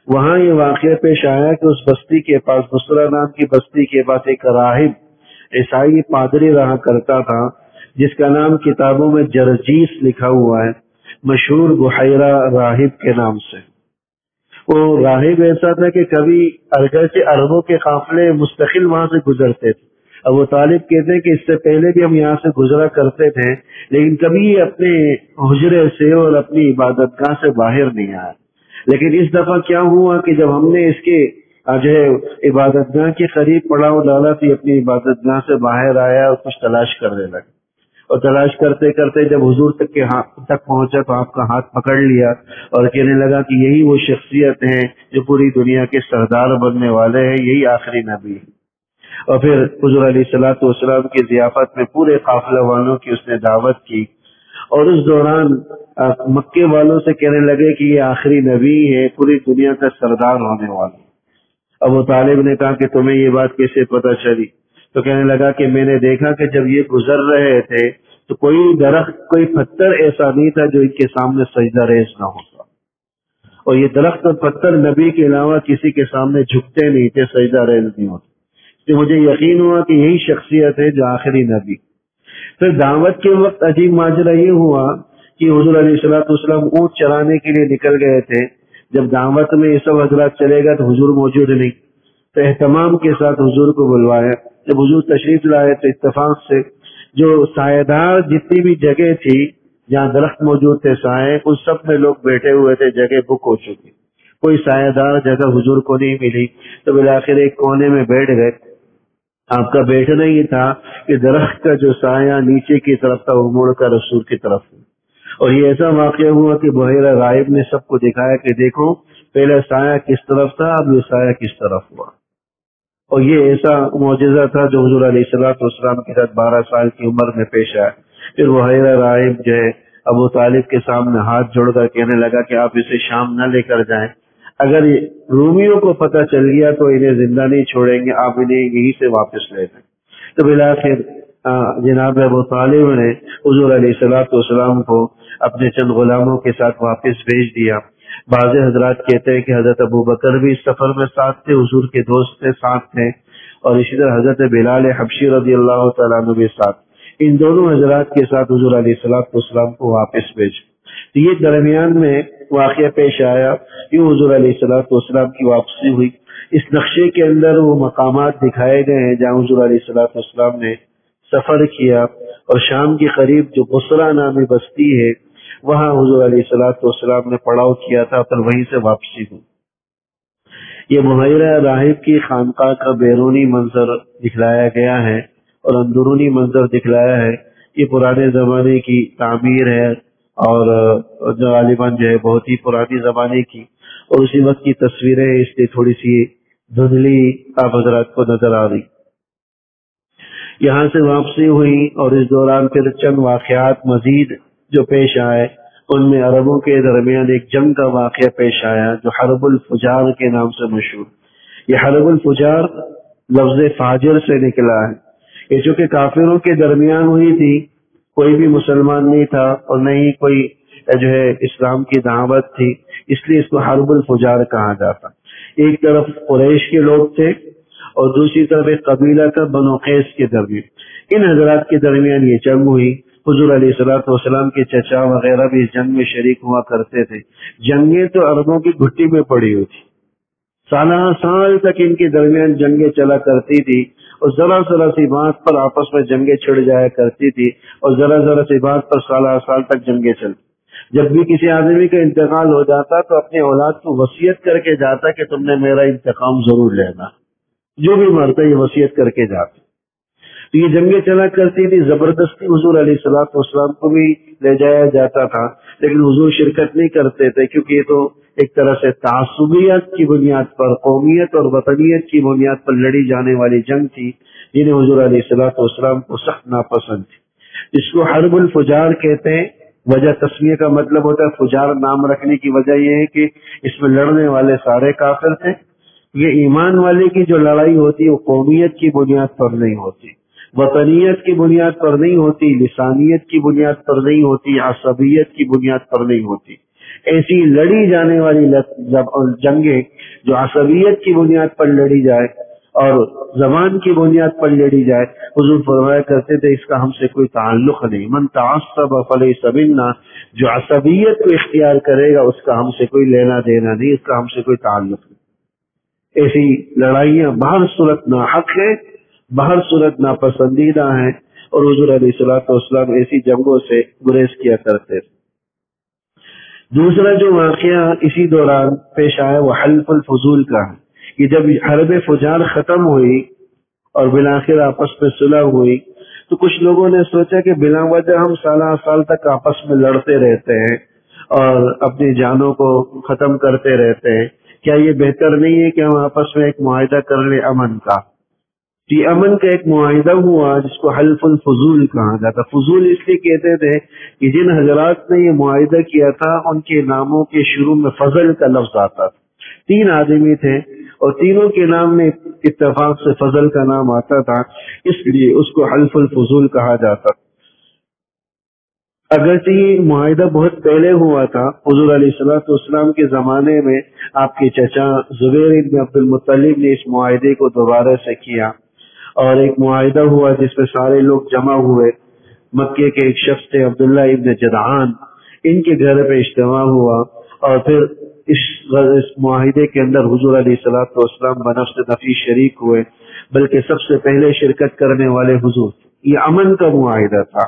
وہاں یہ واقعہ پیش آیا کہ اس بستی کے پاس، بصرہ نام کی بستی کے پاس ایک راہب عیسائی پادری رہا کرتا تھا جس کا نام کتابوں میں جرجیس لکھا ہوا ہے، مشہور بحیرہ راہب کے نام سے۔ وہ راہب ایسا تھا کہ کبھی اگرچہ عربوں کے قافلے مستقل وہاں سے گزرتے تھے، ابو طالب کہتے ہیں کہ اس سے پہلے بھی ہم یہاں سے گزرا کرتے تھے، لیکن کبھی اپنے حجرے سے اور اپنی عبادت گاہ سے باہر نہیں آیا۔ لیکن اس دفعہ کیا ہوا کہ جب ہم نے اس کے جو ہے عبادت گاہ کے قریب پڑاؤ ڈالا تو یہ اپنی عبادت گاہ سے باہر آیا اور کچھ تلاش کرنے لگا، اور تلاش کرتے کرتے جب حضور تک پہنچا تو آپ کا ہاتھ پکڑ لیا اور کہنے لگا کہ یہی وہ شخصیت ہیں جو پوری دنیا کے سردار بننے والے ہیں، یہی آخری نبی ہے۔ اور پھر حضور علیہ الصلوۃ والسلام کی ضیافت میں پورے قافلہ والوں کی اس نے دعوت کی، اور اس دوران مکے والوں سے کہنے لگے کہ یہ آخری نبی ہے، پوری دنیا کا سردار ہونے والا۔ ابو طالب نے کہا کہ تمہیں یہ بات کیسے پتہ چلی؟ تو کہنے لگا کہ میں نے دیکھا کہ جب یہ گزر رہے تھے تو کوئی درخت، کوئی پتھر ایسا نہیں تھا جو ان کے سامنے سجدہ ریز نہ ہوتا، اور یہ درخت اور پتھر نبی کے علاوہ کسی کے سامنے جھکتے نہیں تھے، سجدہ ریز نہیں ہوتے۔ تو مجھے یقین ہوا کہ یہی شخصیت ہے جو آخری نبی۔ پھر دعوت کے وقت عجیب ماجرا یہ ہوا کہ حضور علیہ الصلوۃ والسلام اونٹ چرانے کے لیے نکل گئے تھے۔ جب دعوت میں یہ سب حضرات چلے گا تو حضور موجود نہیں، تو اہتمام کے ساتھ حضور کو بلوایا۔ جب حضور تشریف لائے تو اتفاق سے جو سایہ دار جتنی بھی جگہ تھی جہاں درخت موجود تھے سائے، ان سب میں لوگ بیٹھے ہوئے تھے، جگہ بک ہو چکی، کوئی سایہ دار جگہ حضور کو نہیں ملی، تو بالآخر ایک کونے میں بیٹھ گئے۔ آپ کا بیٹھنا ہی تھا کہ درخت کا جو سایہ نیچے کی طرف تھا وہ مڑ کر رسول کی طرف تھا، اور یہ ایسا واقعہ ہوا کہ بحیرہ راہب نے سب کو دکھایا کہ دیکھو پہلے سایہ کس طرف تھا، اب یہ سایہ کس طرف ہوا۔ اور یہ ایسا معجزہ تھا جو حضور علیہ الصلوۃ والسلام کے ساتھ 12 سال کی عمر میں پیش آیا۔ پھر بحیرہ راہب جو ہے ابو طالب کے سامنے ہاتھ جوڑ کر کہنے لگا کہ آپ اسے شام نہ لے کر جائیں، اگر رومیوں کو پتہ چل گیا تو انہیں زندہ نہیں چھوڑیں گے، آپ انہیں یہیں سے واپس لے جائیں۔ تو بالآخر جناب ابو طالب نے حضور علیہ الصلوۃ والسلام کو اپنے چند غلاموں کے ساتھ واپس بھیج دیا۔ بعض حضرات کہتے ہیں کہ حضرت ابو بکر بھی اس سفر میں ساتھ تھے، حضور کے دوست تھے، ساتھ تھے، اور اسی طرح حضرت بلال حبشی رضی اللہ تعالیٰ عنہ بھی ساتھ۔ ان دونوں حضرات کے ساتھ حضور علیہ الصلوۃ والسلام کو واپس بھیج۔ تو یہ درمیان میں واقعہ پیش آیا، یوں حضور علیہ الصلوۃ والسلام کی واپسی ہوئی۔ اس نقشے کے اندر وہ مقامات دکھائے گئے ہیں جہاں حضور علیہ الصلوۃ والسلام نے سفر کیا، اور شام کے قریب جو بصرہ نامی بستی ہے وہاں حضور علیہ الصلوۃ والسلام نے پڑاؤ کیا تھا، پھر وہیں سے واپسی ہوئی۔ یہ بحیرہ راہب کی خانقاہ کا بیرونی منظر دکھلایا گیا ہے اور اندرونی منظر دکھلایا ہے۔ یہ پرانے زمانے کی تعمیر ہے اور جو غالباً جو ہے بہت ہی پرانی زمانے کی، اور اسی وقت کی تصویریں اس لیے تھوڑی سی دھندلی آپ حضرات کو نظر آ رہی۔ یہاں سے واپسی ہوئی اور اس دوران پھر چند واقعات مزید جو پیش آئے، ان میں عربوں کے درمیان ایک جنگ کا واقعہ پیش آیا جو حرب الفجار کے نام سے مشہور۔ یہ حرب الفجار لفظ فاجر سے نکلا ہے، یہ چونکہ کافروں کے درمیان ہوئی تھی، کوئی بھی مسلمان نہیں تھا اور نہ ہی کوئی جو ہے اسلام کی دعوت تھی، اس لیے اس کو حرب الفجار کہا جاتا۔ ایک طرف قریش کے لوگ تھے اور دوسری طرف ایک قبیلہ تھا بنو قیس کے درمیان، ان حضرات کے درمیان یہ جنگ ہوئی۔ حضور علیہ الصلوۃ والسلام کے چچا وغیرہ بھی اس جنگ میں شریک ہوا کرتے تھے۔ جنگیں تو عربوں کی گھٹی میں پڑی ہوئی تھی، سالہ سال تک ان کے درمیان جنگیں چلا کرتی تھی، اور ذرا ذرا سی بات پر آپس میں جنگیں چھڑ جایا کرتی تھی، اور ذرا ذرا سی بات پر سالہ سال تک جنگیں چلتی۔ جب بھی کسی آدمی کا انتقال ہو جاتا تو اپنے اولاد کو وصیت کر کے جاتا کہ تم نے میرا انتقام ضرور لینا، جو بھی مرتا یہ وصیت کر کے جاتا۔ تو یہ جنگیں چلا کرتی تھی، زبردستی حضور علیہ الصلوۃ والسلام کو بھی لے جایا جاتا تھا، لیکن حضور شرکت نہیں کرتے تھے، کیونکہ یہ تو ایک طرح سے تعصبیت کی بنیاد پر، قومیت اور وطنیت کی بنیاد پر لڑی جانے والی جنگ تھی، جنہیں حضور علیہ الصلوۃ والسلام کو سخت ناپسند تھی. اس کو حرب الفجار کہتے ہیں. وجہ تسمیہ کا مطلب ہوتا ہے فجار نام رکھنے کی وجہ یہ ہے کہ اس میں لڑنے والے سارے کافر تھے. یہ ایمان والے کی جو لڑائی ہوتی ہے وہ قومیت کی بنیاد پر نہیں ہوتی، وطنیت کی بنیاد پر نہیں ہوتی، لسانیت کی بنیاد پر نہیں ہوتی، عصبیت کی بنیاد پر نہیں ہوتی. ایسی لڑی جانے والی جنگیں جو عصبیت کی بنیاد پر لڑی جائے اور زبان کی بنیاد پر لڑی جائے، حضور فرمایا کرتے تھے اس کا ہم سے کوئی تعلق نہیں. من تعصب فلیس منا، جو عصبیت کو اختیار کرے گا اس کا ہم سے کوئی لینا دینا نہیں، اس کا ہم سے کوئی تعلق نہیں. ایسی لڑائیاں بہر صورت ناحق ہے، بہر صورت ناپسندیدہ ہیں، اور حضور علیہ الصلوۃ والسلام ایسی جنگوں سے گریز کیا کرتے تھے. دوسرا جو واقعہ اسی دوران پیش آیا وہ حلف الفضول کا ہے کہ جب حرب فجار ختم ہوئی اور بالآخر آپس میں صلح ہوئی تو کچھ لوگوں نے سوچا کہ بلا وجہ ہم سال تک آپس میں لڑتے رہتے ہیں اور اپنی جانوں کو ختم کرتے رہتے ہیں، کیا یہ بہتر نہیں ہے کہ ہم آپس میں ایک معاہدہ کر لیں امن کا؟ یہ امن کا ایک معاہدہ ہوا جس کو حلف الفضول کہا جاتا. فضول اس لیے کہتے تھے کہ جن حضرات نے یہ معاہدہ کیا تھا ان کے ناموں کے شروع میں فضل کا لفظ آتا تھا. 3 آدمی تھے اور تینوں کے نام میں اتفاق سے فضل کا نام آتا تھا، اس لیے اس کو حلف الفضول کہا جاتا. اگرچہ یہ معاہدہ بہت پہلے ہوا تھا، حضور علیہ الصلوۃ والسلام کے زمانے میں آپ کے چچا زبیر بن عبد المطلب نے اس معاہدے کو دوبارہ سے کیا اور ایک معاہدہ ہوا جس میں سارے لوگ جمع ہوئے. مکے کے ایک شخص تھے عبداللہ ابن جدعان، ان کے گھر پہ اجتماع ہوا اور پھر اس معاہدے کے اندر حضور علیہ الصلوۃ والسلام بنفس نفی شریک ہوئے، بلکہ سب سے پہلے شرکت کرنے والے حضور. یہ امن کا معاہدہ تھا،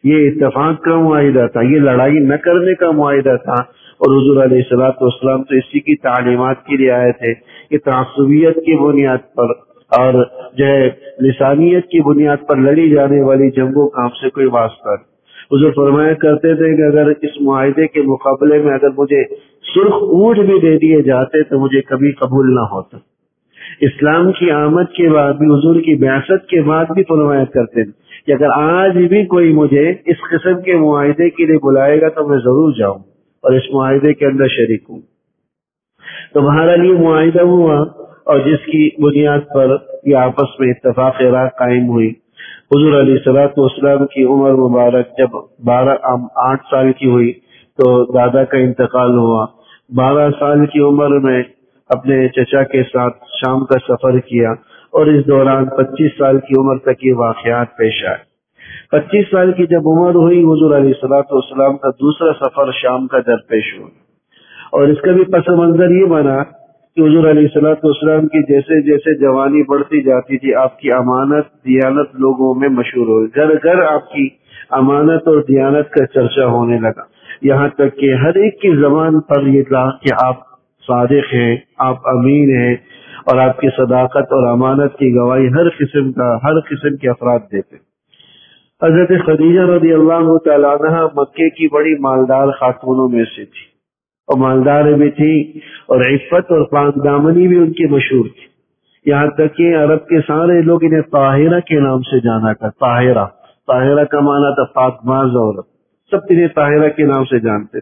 یہ اتفاق کا معاہدہ تھا، یہ لڑائی نہ کرنے کا معاہدہ تھا، اور حضور علیہ الصلوۃ والسلام تو اسی کی تعلیمات کے لیے آئے تھے کہ تعصبیت کی بنیاد پر اور جو ہے لسانیت کی بنیاد پر لڑی جانے والی جنگوں کا ہم سے کوئی واسطہ نہیں. حضور فرمایا کرتے تھے کہ اگر اس معاہدے کے مقابلے میں اگر مجھے سرخ اونٹ بھی دے دیے جاتے تو مجھے کبھی قبول نہ ہوتا. اسلام کی آمد کے بعد بھی، حضور کی بعثت کے بعد بھی فرمایا کرتے تھے کہ اگر آج بھی کوئی مجھے اس قسم کے معاہدے کے لیے بلائے گا تو میں ضرور جاؤں اور اس معاہدے کے اندر شریک ہوں. تو بہرحال یہ معاہدہ ہوا اور جس کی بنیاد پر یہ آپس میں اتفاق راہ قائم ہوئی. حضور علیہ الصلوۃ والسلام کی عمر مبارک جب 8 سال کی ہوئی تو دادا کا انتقال ہوا. 12 سال کی عمر میں اپنے چچا کے ساتھ شام کا سفر کیا اور اس دوران 25 سال کی عمر تک یہ واقعات پیش آئے. 25 سال کی جب عمر ہوئی حضور علیہ الصلوۃ والسلام کا دوسرا سفر شام کا درپیش ہوا، اور اس کا بھی پس منظر یہ بنا کہ حضور علیہ الصلوۃ والسلام کی جیسے جیسے جوانی بڑھتی جاتی تھی آپ کی امانت دیانت لوگوں میں مشہور ہوئی. گھر گھر آپ کی امانت اور دیانت کا چرچا ہونے لگا، یہاں تک کہ ہر ایک کی زبان پر یہ تھا کہ آپ صادق ہیں، آپ امین ہیں، اور آپ کی صداقت اور امانت کی گواہی ہر قسم کے افراد دیتے. حضرت خدیجہ رضی اللہ تعالیٰ عنہ مکے کی بڑی مالدار خاتونوں میں سے تھی، اور مالدار بھی تھی اور عفت اور پاک دامنی بھی ان کی مشہور تھی. یہاں تک کہ عرب کے سارے لوگ انہیں طاہرہ کے نام سے جانا کرتے. طاہرہ کا معنی تھا پاک باز عورت، سب انہیں طاہرہ کے نام سے جانتے.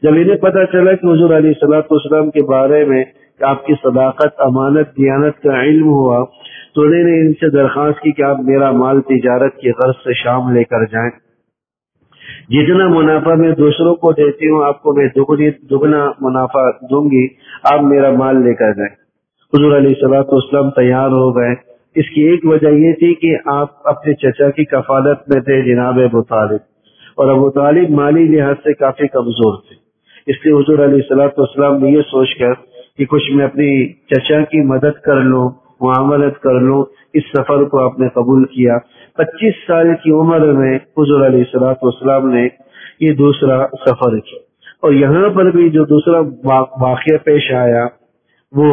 جب انہیں پتا چلا کہ حضور علیہ الصلوۃ والسلام کے بارے میں آپ کی صداقت امانت دیانت کا علم ہوا تو انہوں نے ان سے درخواست کی کہ آپ میرا مال تجارت کی غرض سے شام لے کر جائیں، جتنا منافع میں دوسروں کو دیتی ہوں آپ کو میں دگنا منافع دوں گی، آپ میرا مال لے کر جائیں. حضور علیہ الصلوۃ والسلام تیار ہو گئے. اس کی ایک وجہ یہ تھی کہ آپ اپنے چچا کی کفالت میں تھے جناب ابو طالب، اور ابو طالب مالی لحاظ سے کافی کمزور تھے. اس لیے حضور علیہ الصلوۃ والسلام نے یہ سوچ کر کہ کچھ میں اپنی چچا کی مدد کر لوں، معاملت کر لوں، اس سفر کو آپ نے قبول کیا. 25 سال کی عمر میں حضور علیہ الصلوۃ والسلام نے یہ دوسرا سفر کیا. اور یہاں پر بھی جو دوسرا واقعہ پیش آیا وہ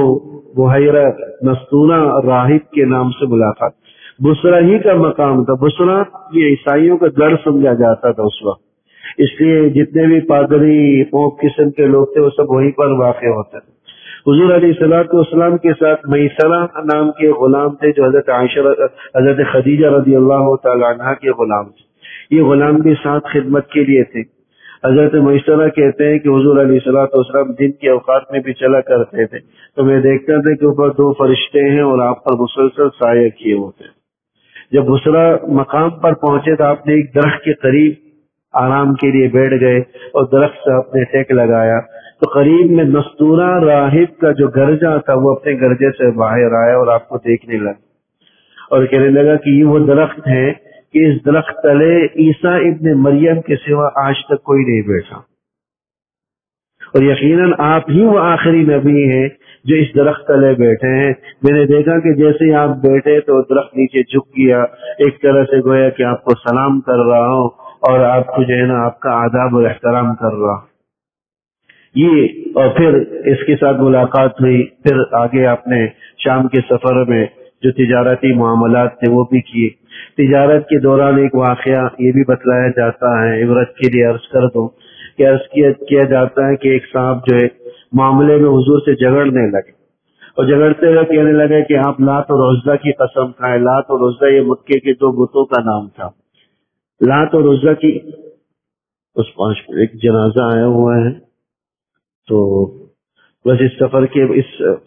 بحیرہ نستونہ راہب کے نام سے ملاقات. بصرہ ہی کا مقام تھا. بصرہ یہ عیسائیوں کا گڑھ سمجھا جاتا تھا اس وقت، اس لیے جتنے بھی پادری پوپ قسم کے لوگ تھے وہ سب وہیں پر واقع ہوتے تھے. حضور علیہ الصلوۃ والسلام کے ساتھ میسرہ نام کے غلام تھے جو حضرت خدیجہ رضی اللہ تعالی عنہا کے غلام تھے. یہ غلام بھی ساتھ خدمت کے لیے تھے. حضرت میسرہ کہتے ہیں کہ حضور علیہ الصلوۃ والسلام دن کے اوقات میں بھی چلا کرتے تھے تو میں دیکھتا تھا کہ اوپر 2 فرشتے ہیں اور آپ پر مسلسل سایہ کیے ہوتے ہیں. جب بصرہ مقام پر پہنچے تو آپ نے ایک درخت کے قریب آرام کے لیے بیٹھ گئے اور درخت سے آپ نے ٹیک لگایا تو قریب میں نستورہ راہب کا جو گرجا تھا وہ اپنے گرجے سے باہر آیا اور آپ کو دیکھنے لگا اور کہنے لگا کہ یہ وہ درخت ہے کہ اس درخت تلے عیسیٰ ابن مریم کے سوا آج تک کوئی نہیں بیٹھا اور یقیناً آپ ہی وہ آخری نبی ہیں جو اس درخت تلے بیٹھے ہیں. میں نے دیکھا کہ جیسے ہی آپ بیٹھے تو درخت نیچے جھک گیا, ایک طرح سے گویا کہ آپ کو سلام کر رہا ہوں اور آپ کو جو ہے نا آپ کا آداب اور احترام کر رہا ہوں. یہ اور پھر اس کے ساتھ ملاقات ہوئی. پھر آگے آپ نے شام کے سفر میں جو تجارتی معاملات تھے وہ بھی کیے. تجارت کے دوران ایک واقعہ یہ بھی بتلایا جاتا ہے, عبرت کے لیے عرض کر دوں کہ عرض کیا جاتا ہے کہ ایک صاحب جو ہے معاملے میں حضور سے جھگڑنے لگے اور جھگڑتے ہوئے کہنے لگے کہ آپ لات اور عزا کی قسم کھائیں. لات اور عزا یہ مکے کے 2 بتوں کا نام تھا. لات اور عزا کی اس 5 ایک جنازہ آیا ہوا ہے تو بس اس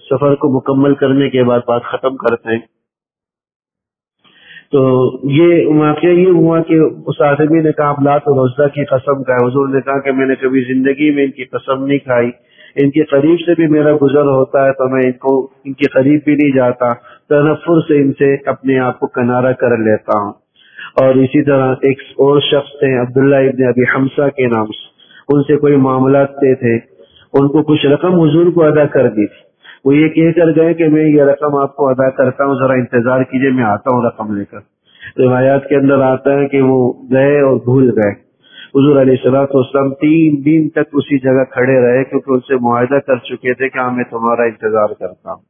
سفر کو مکمل کرنے کے بعد بات ختم کرتے ہیں. تو یہ واقعہ یہ ہوا کہ اس آدمی نے کہا آپ لات اور عزا کی قسم کھائے. حضور نے کہا کہ میں نے کبھی زندگی میں ان کی قسم نہیں کھائی, ان کے قریب سے بھی میرا گزر ہوتا ہے تو میں ان کے قریب بھی نہیں جاتا, تنفر سے ان سے اپنے آپ کو کنارہ کر لیتا ہوں. اور اسی طرح ایک اور شخص تھے عبداللہ ابن ابی حمزہ کے نام سے, ان سے کوئی معاملات تھے, ان کو کچھ رقم حضور کو ادا کر دی تھی. وہ یہ کہہ کر گئے کہ میں یہ رقم آپ کو ادا کرتا ہوں, ذرا انتظار کیجئے میں آتا ہوں رقم لے کر. روایات کے اندر آتا ہے کہ وہ گئے اور بھول گئے. حضور علیہ الصلوۃ والسلام 3 دن تک اسی جگہ کھڑے رہے کیونکہ ان سے معاہدہ کر چکے تھے کہ ہاں میں تمہارا انتظار کرتا ہوں.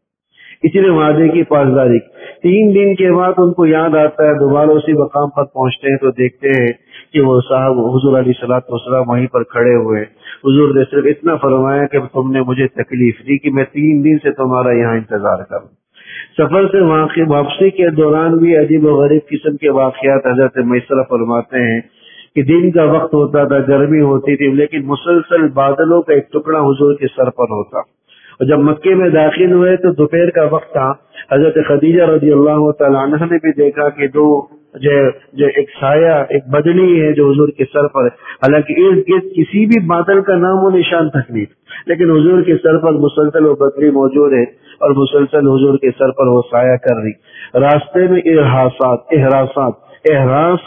اسی لیے وعدے کی پاسداری. 3 دن کے بعد ان کو یاد آتا ہے, دوبارہ اسی مقام پر پہنچتے ہیں تو دیکھتے ہیں کہ وہ صاحب حضور علیہ الصلوۃ والسلام وہیں پر کھڑے ہوئے. حضور نے صرف اتنا فرمایا کہ تم نے مجھے تکلیف دی کہ میں 3 دن سے تمہارا یہاں انتظار کروں. سفر سے واپسی کے دوران بھی عجیب و غریب قسم کے واقعات حضرت میسرہ فرماتے ہیں کہ دن کا وقت ہوتا تھا, گرمی ہوتی تھی, لیکن مسلسل بادلوں کا ایک ٹکڑا حضور کے سر پر ہوتا. اور جب مکے میں داخل ہوئے تو دوپہر کا وقت تھا. حضرت خدیجہ رضی اللہ تعالی عنہ نے بھی دیکھا کہ جو ایک سایہ, ایک بدلی ہے جو حضور کے سر پر ہے. حالانکہ ارد گرد کسی بھی بادل کا نام و نشان تک نہیں, لیکن حضور کے سر پر مسلسل وہ بدلی موجود ہے اور مسلسل حضور کے سر پر وہ سایہ کر رہی. راستے میں احراس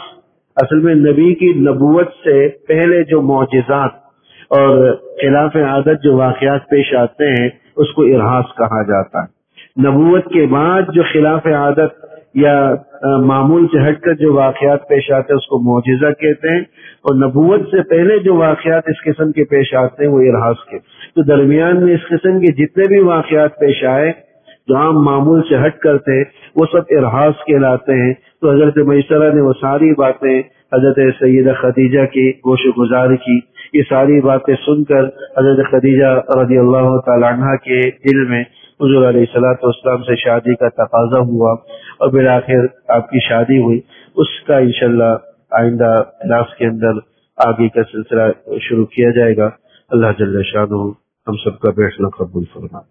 اصل میں نبی کی نبوت سے پہلے جو معجزات اور خلاف عادت جو واقعات پیش آتے ہیں اس کو ارہاس کہا جاتا ہے. نبوت کے بعد جو خلاف عادت یا معمول سے ہٹ کر جو واقعات پیش آتے ہیں اس کو معجزہ کہتے ہیں, اور نبوت سے پہلے جو واقعات اس قسم کے پیش آتے ہیں وہ ارہاس کے. تو درمیان میں اس قسم کے جتنے بھی واقعات پیش آئے جو عام معمول سے ہٹ کرتے وہ سب ارہاس کہلاتے ہیں. تو حضرت میسرہ نے وہ ساری باتیں حضرت سیدہ خدیجہ کی گوش گزار کی. یہ ساری باتیں سن کر حضرت خدیجہ رضی اللہ تعالی عنہ کے دل میں حضور علیہ الصلوۃ والسلام سے شادی کا تقاضا ہوا اور بالآخر آپ کی شادی ہوئی. اس کا انشاءاللہ آئندہ کلاس کے اندر آگے کا سلسلہ شروع کیا جائے گا. اللہ جل شانہ ہم سب کا بیٹھنا قبول فرمائے.